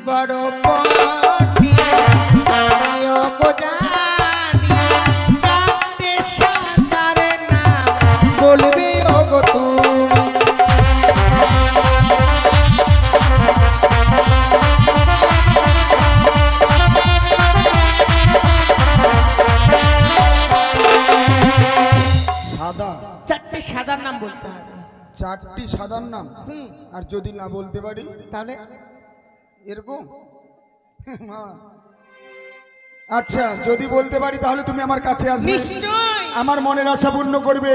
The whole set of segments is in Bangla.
বড় পটি আমিও গো জানি চারটে সাদার নাম বলবে ও গো তুমি সাদা চারটে সাদার নাম বলতে হবে চারটি সাদার নাম আর যদি না বলতে পারি তাহলে এরকম আচ্ছা যদি বলতে পারি তাহলে তুমি আমার কাছে আসবে নিশ্চয় আমার মনের আশা পূর্ণ করবে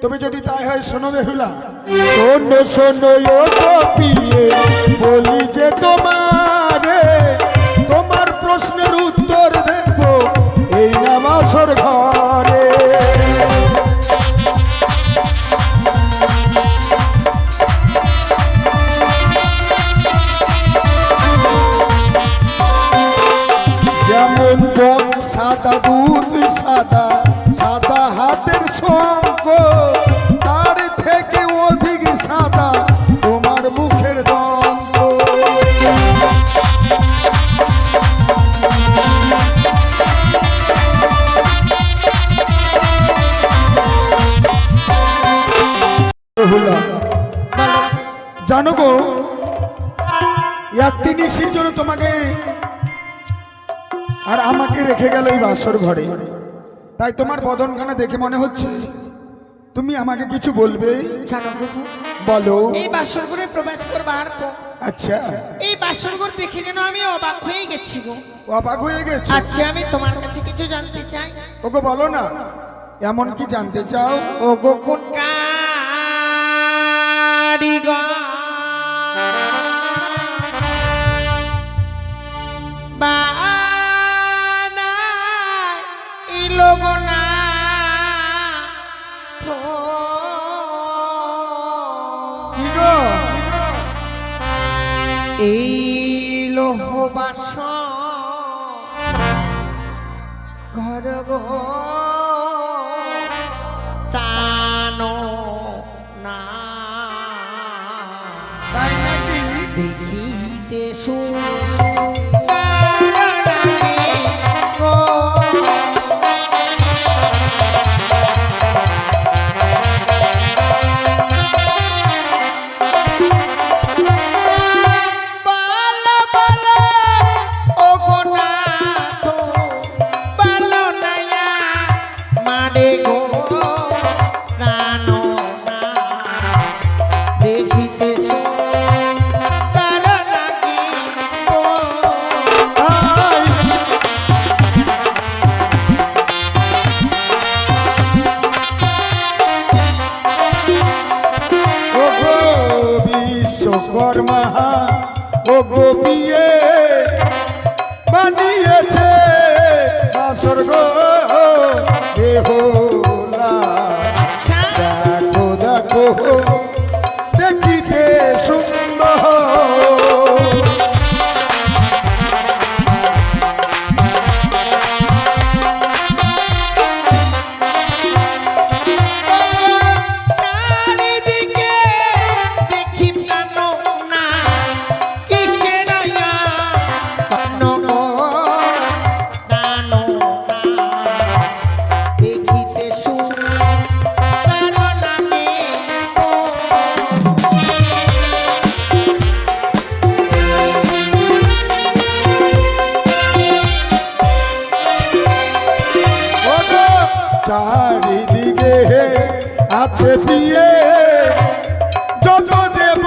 তবে যদি তাই হয় শোনো বেহুলা শোনো শোনো ও কপিয়ে বলি যে তোমারে তোমার প্রশ্নের উত্তর দেব এই নামাসর ঘরে যেমন বক সাদা দুধ সাদা সাদা হাতের শঙ্খ তার থেকে অধিক সাদা তোমার মুখের দন্ত জানো গো একটি নিশির জন্য তোমাকে আর আমাকে রেখে গেল এই বাসর ঘরে তাই তোমার বদনখানা দেখে মনে হচ্ছে তুমি আমাকে কিছু বলবে বলো এই বাসরঘরে প্রবেশ করবার পর আচ্ছা এই বাসরঘর দেখে যেন আমি অবাক হয়ে গেছি গো অবাক হয়ে গেছে আচ্ছা আমি তোমার কাছে কিছু জানতে চাই ওগো বলো না এমন কি জানতে চাও ও গো কোন কারিগর বানায় এই লোগনা কি গো এই লোহ বাস ঘর গো তানো না তাই নাকি দেখিতে বিশ্বকর্মা ও গোপিয়ে বানিয়েছে বাসর গো বেহুলা দেখো দেখো দেখিতে সুন্দর চারিদিকে আছে বিয়ে যত দেব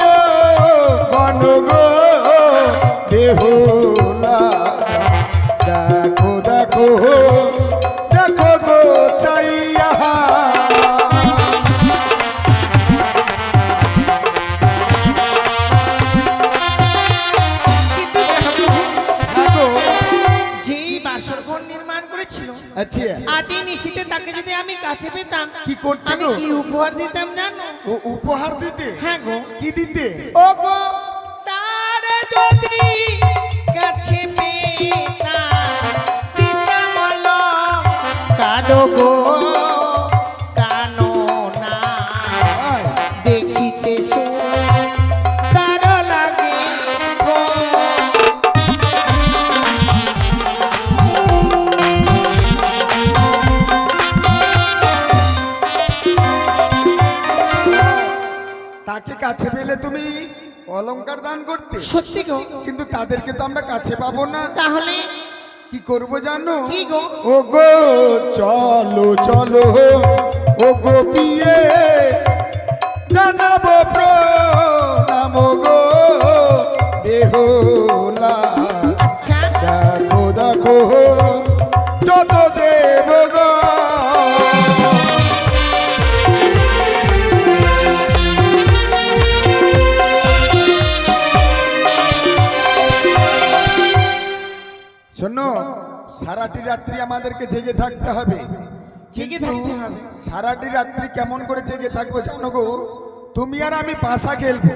গণগো বেহুলা দেখো দেখো দেখো গো চাইয়া যেই বাসরঘর নির্মাণ করেছিল আচ্ছা আজ এই নিশিতে তাকে যদি আমি কাছে পেতাম কি করতে আমি গো কি উপহার দিতাম জানো ও উপহার দিতে হ্যাঁ গো কি দিতে ও গো তার যদি কাছে পেতাম দিতাম বলো কালো গো কানো না আয়, দেখিতে সুন্দর লাগে গো অলংকার দান করতে, সত্যি গো। কিন্তু তাদেরকে তো আমরা কাছে পাবো না। তাহলে কি করব জানো? কি গো? ও গো চলো চলো ও গো বিয়ে জানাবো প্রণাম গো বেহুলা। আচ্ছা দেখো দেখো যত দেব গো। শোনো, সারাটি রাত্রি আমাদেরকে জেগে থাকতে হবে। জেগে কিন্তু থাকতে হবে। সারাটি রাত্রি কেমন করে জেগে থাকবো জানো গো? তুমি আর আমি পাশা খেলবো।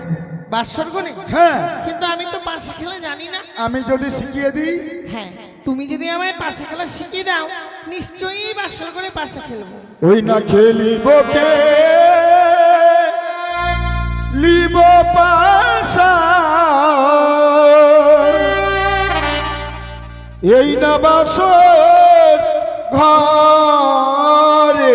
বাসর কোণে? হ্যাঁ, কিন্তু আমি তো পাশে খেলা জানি না। আমি যদি শিখিয়ে দিই, হ্যাঁ, তুমি যদি আমায় পাশে খেলা শিখিয়ে দাও, নিশ্চয়ই বাসর করে পাশে খেলবো। ওই না খেলিব কে লিব পাশা, এই না বাসর ঘরে।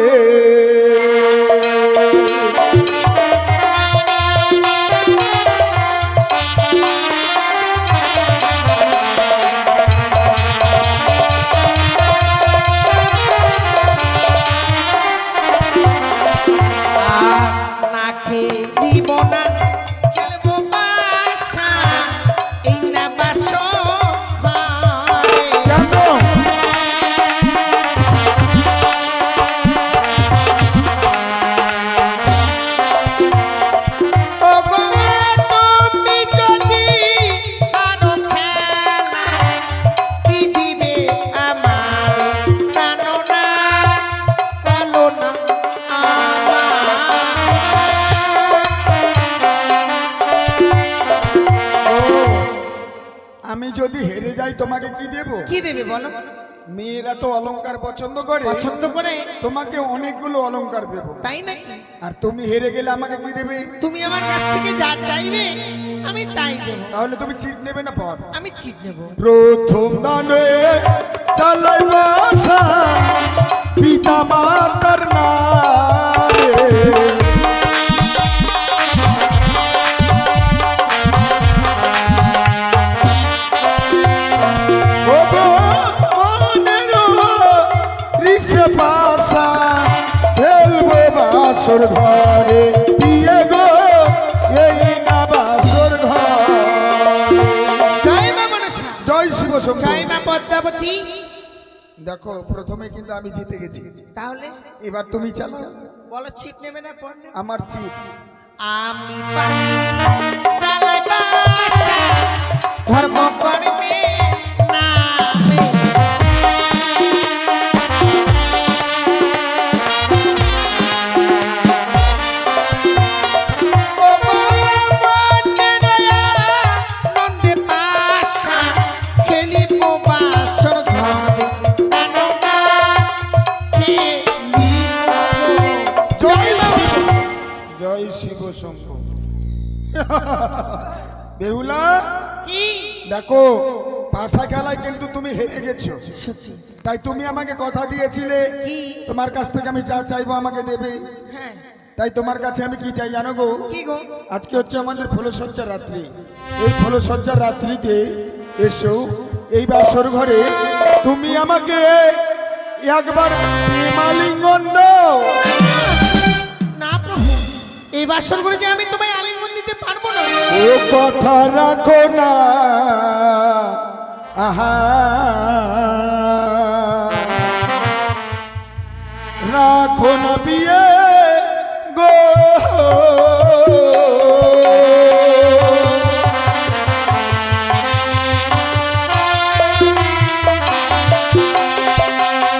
না খেলিব না, খেলবো বাসা, এই না বাসর ঘরে। কেন? ওগো তুমি যদি পারো খেলা, কি দিবে আমার জানো না, বলো না আমি যদি হেরে যাই তোমাকে কি দেব? কি দেবে বলো? মেয়েরা তো অলংকার পছন্দ করে, পছন্দ করে তোমাকে অনেকগুলো অলংকার দেব। তাই নাকি? আর তুমি হেরে গেলে আমাকে কি দেবে? তুমি আমার কাছ থেকে যা চাইবে আমি তাই দেবো। তাহলে তুমি চিট নেবে না পর? আমি চিট দেবো। প্রথম দানে চালাই বাসা পিতা মাতার নামে, ওগো মনের রিসে বাসা খেলবো বাসর ঘরে, বিয়ে গো এই না বাসর ঘরে। জয় মা মনসা, জয় শিব শম্ভু। জয় মা পদ্মাবতী। দেখো প্রথমে কিন্তু আমি জিতে গেছি, তাহলে এবার তুমি চালাও। বলো চিট নেবে না পড় নেবে? আমার চিট। আমি পারি চালাই বাসা, ধর্ম করবে নামে। ওগো মনের আনন্দে বাসা, খেলিব বাসর ঘরে, জানো না খেলিব। জয় শিব, জয় শিব শম্ভু। বেহুলা, কি? দেখো পাশা খেলায় কিন্তু তুমি হেরে গেছো। সত্যি? তাই তুমি আমাকে কথা দিয়েছিলে কি? তোমার কাছ থেকে আমি যা চাইবো আমাকে দেবে। হ্যাঁ। তাই তোমার কাছে আমি কি চাই জানো গো? কি গো? আজকে হচ্ছে আমাদের ফুলসজ্জার রাত্রি। এই ফুলসজ্জার রাত্রিতে এসো এই বাসর ঘরে তুমি আমাকে একবার প্রেমালিঙ্গন দাও। না প্রভু, এই বাসর ঘরে যে আমি তোমায় আলিঙ্গন দিতে পারবো না। ও কথা রাখো না, আহা রাখো না বিয়ে গো।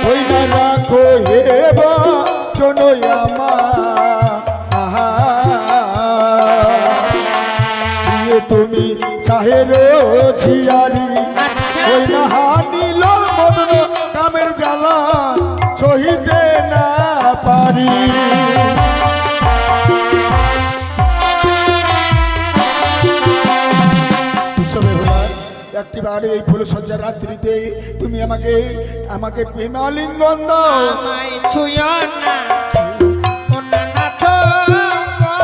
ওই না রাখো হেবা চনই আমার, আহা তুমি চাহের ঝিয়ারি, আচ্ছা। ওই না হানিল মদন কামের জ্বালা সহিতে না পারি। একটিবার এই ফুলসজ্জার রাত্রিতে তুমি আমাকে আমাকে প্রেমালিঙ্গন দাও। আমায় ছুঁয়ো না, ও নানাথ গো।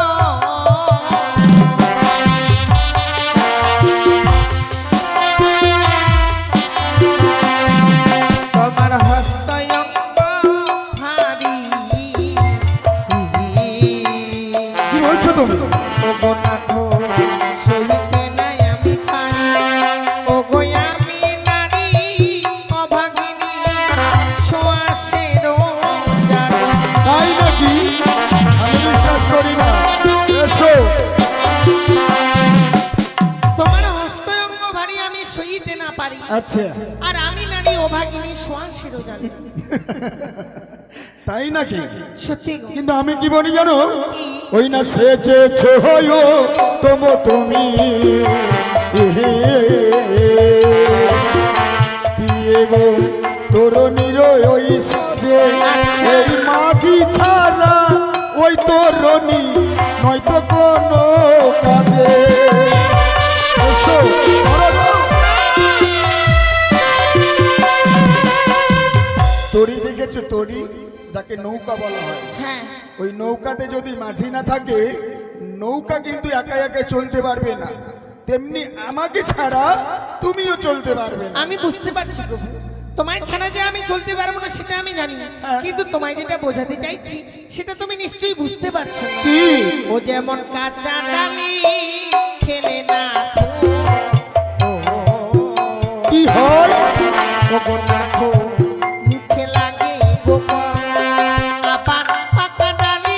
সইতে না পারি, আচ্ছা আর আমি নারী অভাগিনী সোয়াশিরও জানি। তাই নাকি? সত্যি গো। কিন্তু আমি কি বলি জানো, কি? ওই না সেজেছো হয়ো তোমো তুমি বিয়ে গো তরুণীর ওই সাজে, এই মাঝি ছাড়া ওই তরুণী নয়তো কোনো কাজে। এসো, ধরো দাও। তরি দেখেছো? তরি যাকে নৌকা বলা হয়, হ্যাঁ, ওই নৌকাতে যদি মাঝি না থাকে নৌকা কিন্তু একা একা চলতে পারবে না, তেমনি আমাকে ছাড়া তুমিও চলতে পারবে না। আমি বুঝতে পারছি প্রভু, তোমায় ছাড়া যে আমি চলতে পারবো না সেটা আমি জানি, কিন্তু তোমায় যেটা বোঝাতে চাইছি সেটা তুমি নিশ্চয়ই বুঝতে পারছো না। কি? ও যেমন কাঁচা ডালি খেলে না কি হয়? গো নাথো মুখে লাগে গোপন, আবার পাকা ডালি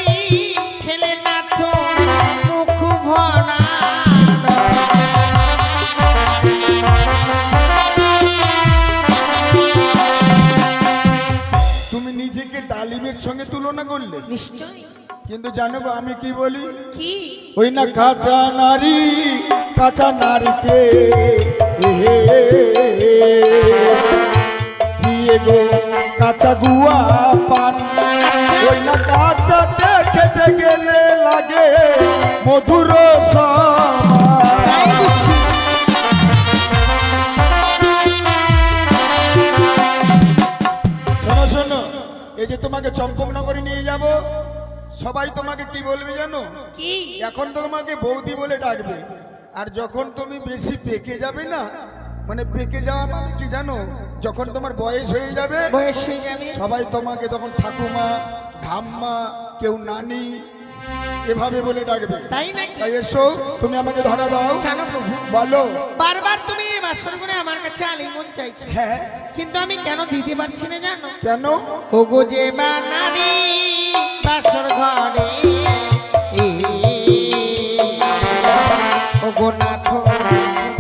খেলে নাথো মুখ ভরা। তুমি নিজেকে ডালিমের সঙ্গে তুলনা করলে, নিশ্চয়ই। কিন্তু জানো গো আমি কি বলি? কি? ওই না কাঁচা নারী, কাঁচা নারীকে দিয়ে গো কাঁচা গুয়া পান, ওই না কাঁচা দেখতে গেলে লাগে মধুর সমান। তাই বুঝি। শোনো শোনো, এই যে তোমাকে চম্পকনগরে নিয়ে যাব, সবাই তোমাকে কি বলবে জানো? কি? এখন তো তোমাকে বৌদি বলে ডাকবে, আর যখন তুমি বেশি পেকে যাবে না, মানে পেকে যাওয়া মানে কি জানো, যখন তোমার বয়স হয়ে যাবে বয়স হয়ে যাবে, সবাই তোমাকে তখন ঠাকুমা, ধাম্মা, কেউ নানি এভাবে বলে ডাকবে। তাই নাকি? তাই এসো, তুমি আমাকে ধরা দাও। জানো প্রভু, বলো। বারবার তুমি এই বাসর করে আমার কাছে আলিঙ্গন চাইছো, হ্যাঁ, কিন্তু আমি কেন দিতে পারছি না জানো? কেন? ওগো যে বানারি বাসর ঘরে, ওগো নাথ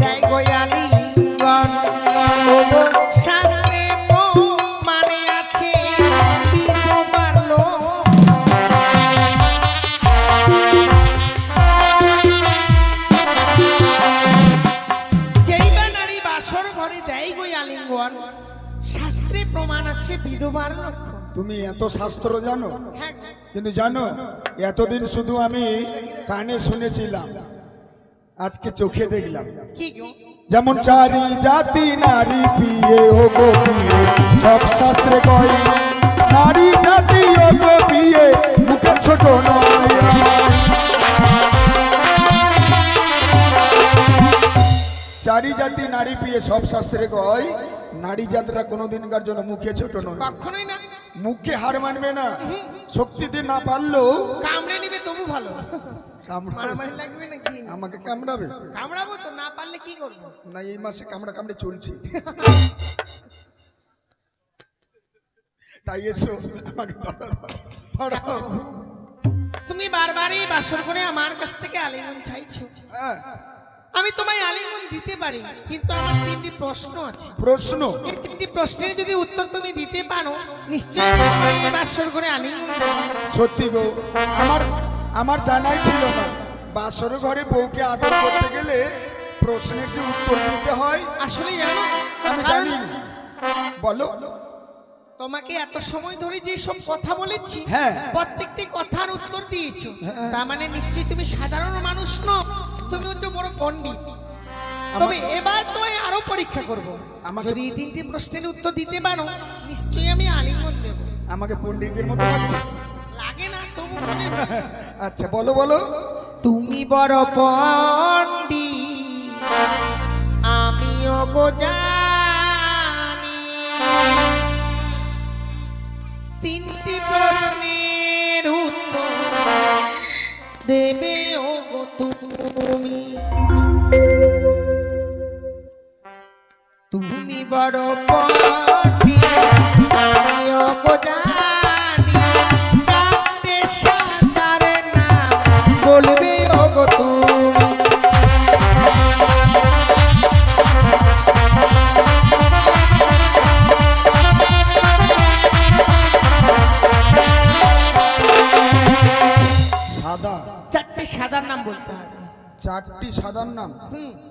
দেয় গো আলিঙ্গন, ওগো শাস্ত্রে মানে আছে বিধবার লোক। যেই বা নারী বাসর ঘরে দেয় গো আলিঙ্গন, শাস্ত্রে প্রমাণ আছে বিধবার লক্ষণ। তুমি এত শাস্ত্র জানো, হ্যাঁ, কিন্তু জানো এতদিন শুধু আমি কানে শুনেছিলাম, আজকে চোখে দেখলাম। কি গো? যেমন চারি জাতি নারী পিয়ে ও গো পিয়ে, সব শাস্ত্রে কয় নারী জাতি ও গো পিয়ে, মুখে ছোট নয়। চারি জাতি নারী পিয়ে সব শাস্ত্রে কয় নারী জাতরা কোনোদিনকার জন্য মুখে ছোট নয়, কখনোই না। মুখে হার মানবে না, শক্তি দিয়ে না পারলেও কামড়ে নিবে তবু ভালো, কামড়াবে। মারামারি লাগবে নাকি? আমাকে কামড়াবে কামড়াবো তো, না পারলে কি করবো? না, এই মাসে কামড়া কামড়ে চলছি। তাই এসো, আমাকে ধরাও। তুমি বারবারই বাসর করে আমার কাছ থেকে আলিঙ্গন চাইছো, হ্যাঁ, আমি তোমায় আলিঙ্গন দিতে পারি, কিন্তু আমার তিনটি প্রশ্ন আছে। প্রশ্ন? এই তিনটি প্রশ্নের যদি উত্তর তুমি দিতে পারো, নিশ্চয়ই আমি তোমায় এই বাসর করে আলিঙ্গন দেবো। সত্যি গো, আমার আমার জানাই ছিল না বাসর ঘরে বউকে আদর করতে গেলে প্রশ্নের যে উত্তর দিতে হয় আসলে জানো, আমি কারণ জানি না। বলো। তোমাকে এত সময় ধরে যে সব কথা বলেছি, হ্যাঁ। প্রত্যেকটি কথার উত্তর দিয়েছো, হ্যাঁ। তার মানে নিশ্চয়ই তুমি সাধারণ মানুষ নও, তুমি হচ্ছে বড় পণ্ডিত। তবে এবার তোমায় আরো পরীক্ষা করব, আমাকে- যদি এই তিনটি প্রশ্নের উত্তর দিতে পারো, নিশ্চয়ই আমি আলিঙ্গন দেব। আমাকে পণ্ডিতের মতো লাগছে। লাগে না তবু মনে হয়। আচ্ছা বলো বলো। তুমি বড় পণ্ডিত, আমিও গো জানি, তিনটি প্রশ্নের উত্তর দেবে ও গো তুমি। তুমি বড় পণ্ডিত, আমিও গো জানি, চারটে সাঁতারের নাম বলবে ও গো তুমি। 4টি সাদার নাম,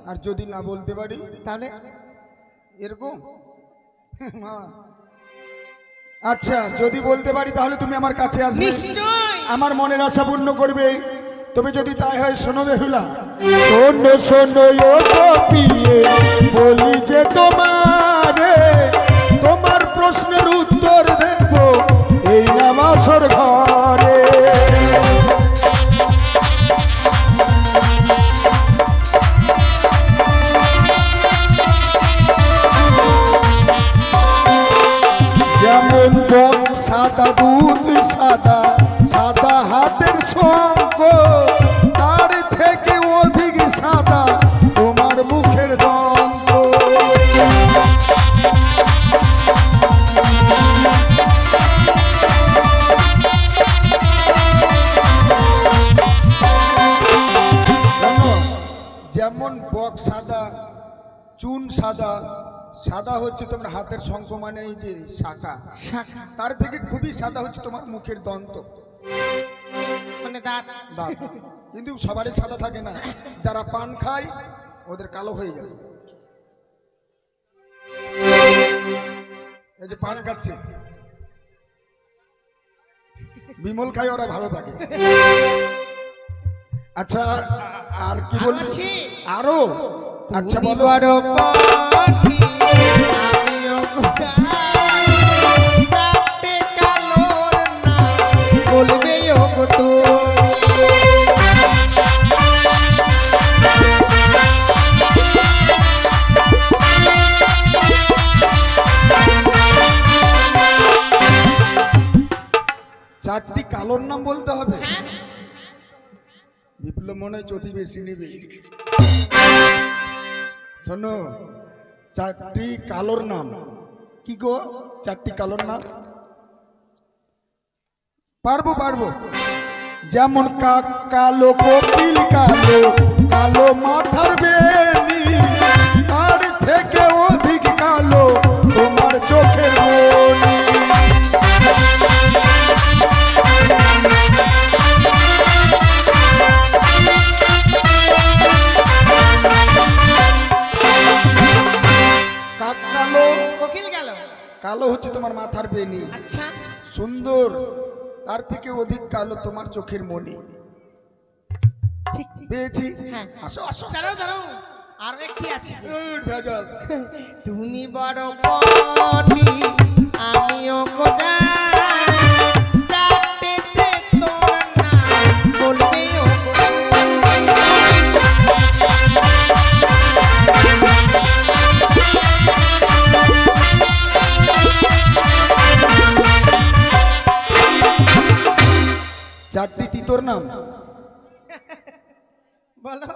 আর যদি না বলতে পারি তাহলে এরকম মা। আচ্ছা যদি বলতে পারি তাহলে তুমি আমার কাছে আসবে, নিশ্চয়। আমার মনের আশা পূর্ণ করবে। তবে যদি তাই হয় শোনো বেহুলা, শোনো শোনো ও গোপিয়ে বলি যে তোমারে, তোমার প্রশ্নের উত্তর দেব এই না বাসর ঘরে। যেমন বক সাদা দুধ সাদা, সাদা হাতের শঙ্খ, তার থেকে অধিক সাদা তোমার মুখের দন্ত। যেমন বক সাদা, চুন সাদা, সাদা হচ্ছে তোমার হাতের শঙ্খ মানে এই যে শাখা, শাখা তার থেকে খুবই সাদা হচ্ছে তোমার মুখের দন্ত, মানে দাঁত। দাঁত। কিন্তু সবারই সাদা থাকে না, যারা পান খায় ওদের কালো হয়ে যায়। এই যে পান খাচ্ছে, বিমল খায় ওরা ভালো থাকে। আচ্ছা আর কি বলবো আছে? আরো? আচ্ছা তুমি বলো। বড় পাখি, আমিও কোথায়? চারটে কালোর নাম বলবে ওগো তুমি। চারটি কালোর নাম বলতে হবে? হ্যাঁ? বিপ্লব মনে হয় যদি বেশি নেবে। শোনো, চারটি কালোর নাম কি গো? চারটি কালোর নাম পারবো পারবো। যেমন কাক কালো, কোকিল কালো, কালো মাথার বেনি, তার থেকে অধিক কালো তোমার চোখের মনি। কাক কালো, কোকিল গেল। কালো হচ্ছে তোমার মাথার বেনি, আচ্ছা সুন্দর, তার থেকে অধিক কালো তোমার চোখের মনি। ঠিক ঠিক। পেয়েছি। হ্যাঁ। আসো আসো আসো। দাঁড়াও দাঁড়াও, আরো একটি আছে। ভেজাল। তুমি বড় পাখি, আমিও কোথায়? চারটেতে তোর নাম বলবে ওগো তুমি। চারটি তিতোর নাম, বলো।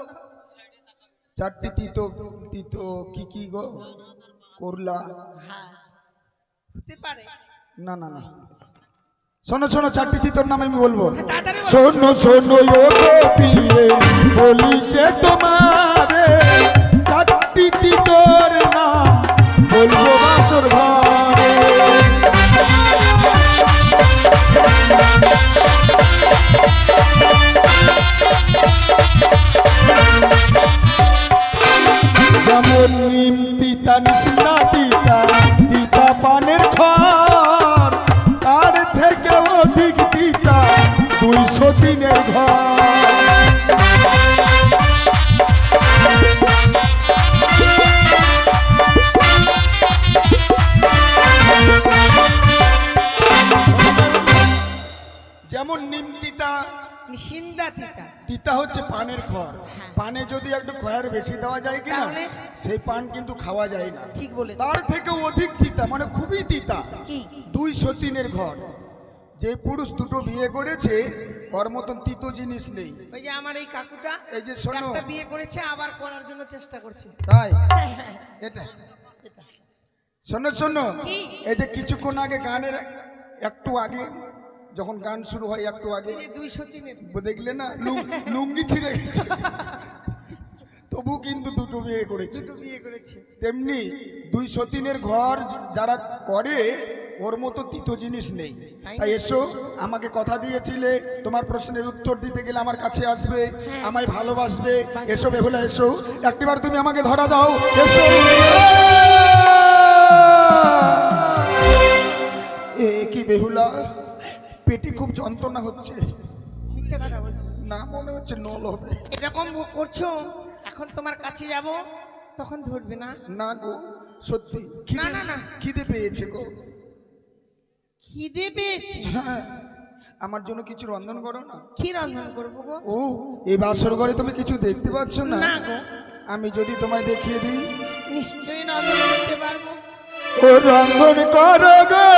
চারটি তিতো, তিতো কি কি গো? করলা? হ্যাঁ, হতে পারে। না না না, শোনো শোনো, চারটি তিতোর নাম আমি বলবো। তাড়াতাড়ি বলো। শোনো শোনো ও গোপিয়ে বলি যে তোমারে, চারটি তিতোর নাম বলবো বাসর ঘরে। যেমন নিম তিতা, নিশিতা তিতা, তিতা পানের ঘর, তার থেকে অধিক তিতা 200 দিনের ঘর। যেমন নিম তিতা, নিশিন্দা তিতা। তিতা হচ্ছে পানের খড়, পানে যদি একটু খয়ের বেশি দেওয়া যায় কিনা তাহলে? সেই পান কিন্তু খাওয়া যায় না। ঠিক বলে। তার থেকে অধিক তিতা মানে খুবই তিতা, কি? 200 দিনের ঘর। যে পুরুষ দুটো বিয়ে করেছে ওর মতন তিতো জিনিস নেই। ওই যে আমার এই কাকুটা, এই যে শোনো। একটা বিয়ে করেছে, আবার করার জন্য চেষ্টা করছে। তাই এটা শোনো শোনো, কি? এই যে কিছুক্ষণ আগে গানের একটু আগে যখন গান শুরু হয় একটু আগে এই যে 200 দিনের দেখলে না লুঙ্গি ছিঁড়ে গেছে, তবু কিন্তু দুটো বিয়ে করেছে। দুটো বিয়ে করেছে। তেমনি 200 দিনের ঘর যারা করে ওর মতো তিতো জিনিস নেই। তাই তাই এসো, আমাকে কথা দিয়েছিলে তোমার প্রশ্নের উত্তর দিতে গেলে আমার কাছে আসবে, আমায় ভালোবাসবে। এসো বেহুলা এসো, একটিবার তুমি আমাকে ধরা দাও। এসো। কি বেহুলা, পেটে খুব যন্ত্রণা হচ্ছে। মিথ্যে কথা বলছো। না, মনে হচ্ছে নল হবে। এরকম করছো, এখন তোমার কাছে যাব, তখন ধরবে না। না গো, সত্যি খিদে না, না। খিদে পেয়েছে গো। খিদে পেয়েছে? হ্যাঁ, আমার জন্য কিছু রন্ধন করো না। কি রন্ধন করবো গো? ও, এই বাসর ঘরে তুমি কিছু দেখতে পাচ্ছ না? না গো। আমি যদি তোমায় দেখিয়ে দিই। নিশ্চয়ই রন্ধন করতে পারবো। ও রন্ধন করো গো,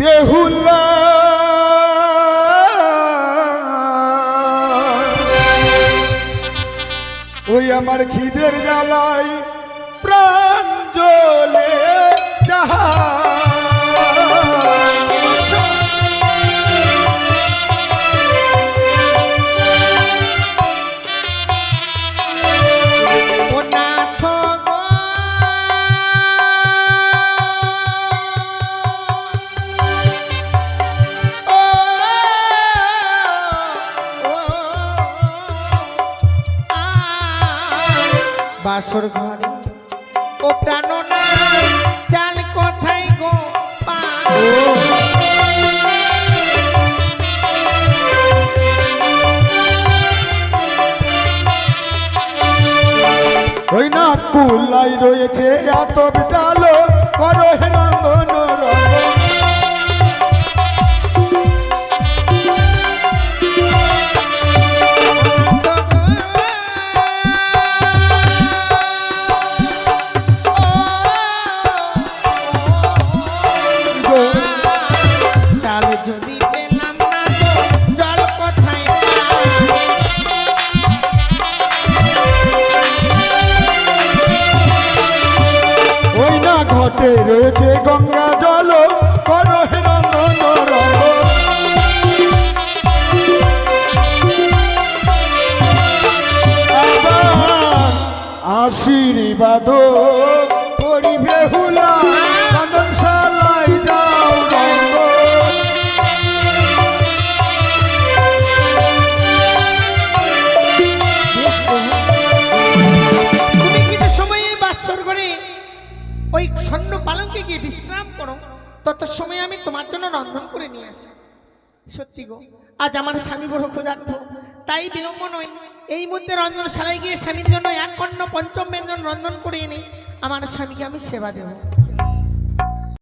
বেহুলা। ওই আমার খিদের জ্বালায় প্রাণ জ্বলে যাহা। ও নাথ গো, ও, বাসর ঘরে ও প্রাণনা চাল কোথায় গো ওই না কুলাই রয়েছে এত বিচালো করো হে রন্ধন রন্ধন। চাল যদি পেলাম না তো জল কোথায় ওই না ঘটে রয়েছে গঙ্গা জল করো হে রন্ধন রন্ধন। আবার আশীর্বাদ করি বেহুলা, রন্ধনশালায় যাও রন্ধন। তুমি কিছু সময় এই বাসর করে ওই স্বর্ণ পালঙ্কে গিয়ে বিশ্রাম করো, তত সময় আমি তোমার জন্য রন্ধন করে নিয়ে আসি। সত্যি গো, আজ আমার স্বামী বড় ক্ষুধার্ত, তাই বিলম্ব নয়, এই মধ্যে রন্ধনশালায় গিয়ে স্বামীর জন্য 1 কর্ণ 5ম ব্যঞ্জন রন্ধন করে এনে আমার স্বামীকে আমি সেবা দেবো।